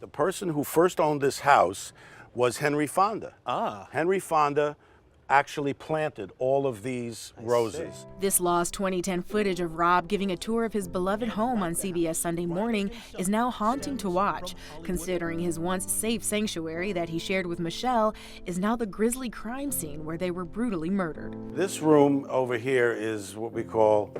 The person who first owned this house was Henry Fonda. Henry Fonda actually planted all of these roses. This lost 2010 footage of Rob giving a tour of his beloved home on CBS Sunday Morning is now haunting to watch, considering his once safe sanctuary that he shared with Michele is now the grisly crime scene where they were brutally murdered. This room over here is what we call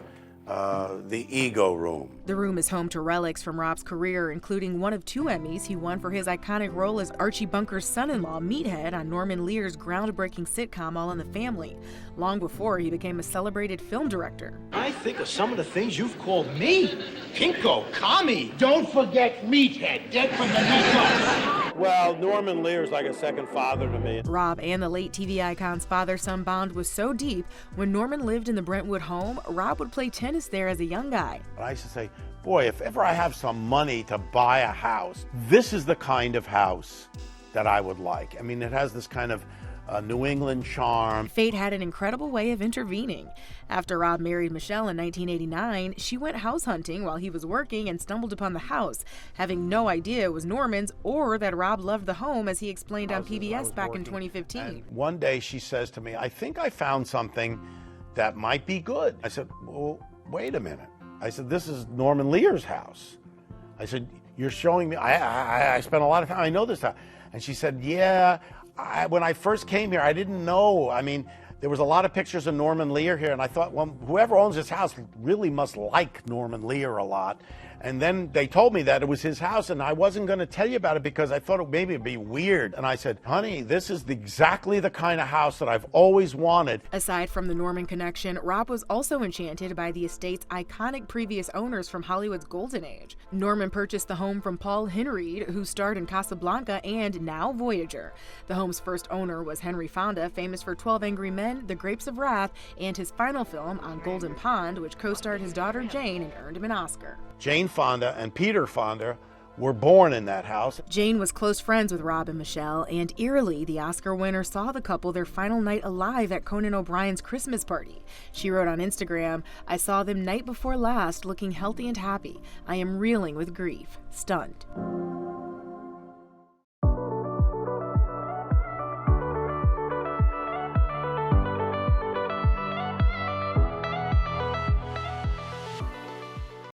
the ego room. The room is home to relics from Rob's career, including one of 2 Emmys he won for his iconic role as Archie Bunker's son-in-law, Meathead, on Norman Lear's groundbreaking sitcom All in the Family, long before he became a celebrated film director. I think of some of the things you've called me. Pinko, commie. Don't forget Meathead, dead from the neck up. Well, Norman Lear is like a second father to me. Rob and the late TV icon's father-son bond was so deep, when Norman lived in the Brentwood home, Rob would play tennis there as a young guy. I used to say, boy, if ever I have some money to buy a house, this is the kind of house that I would like. I mean, it has this kind of New England charm. Fate had an incredible way of intervening. After Rob married Michele in 1989, she went house hunting while he was working and stumbled upon the house, having no idea it was Norman's or that Rob loved the home, as he explained on PBS back in 2015. And one day she says to me, I think I found something that might be good. I said, well, wait a minute. I said, this is Norman Lear's house. I said, you're showing me, I spent a lot of time, I know this house. And she said, yeah, when I first came here, I didn't know. I mean, there was a lot of pictures of Norman Lear here, and I thought, well, whoever owns this house really must like Norman Lear a lot. And then they told me that it was his house, and I wasn't going to tell you about it because I thought maybe it'd be weird. And I said, honey, this is exactly the kind of house that I've always wanted. Aside from the Norman connection, Rob was also enchanted by the estate's iconic previous owners from Hollywood's golden age. Norman purchased the home from Paul Henreid, who starred in Casablanca and now Voyager. The home's first owner was Henry Fonda, famous for 12 Angry Men, The Grapes of Wrath, and his final film On Golden Pond, which co-starred his daughter Jane and earned him an Oscar. Jane Fonda and Peter Fonda were born in that house. Jane was close friends with Rob and Michele, and eerily, the Oscar winner saw the couple their final night alive at Conan O'Brien's Christmas party. She wrote on Instagram, I saw them night before last looking healthy and happy. I am reeling with grief, stunned.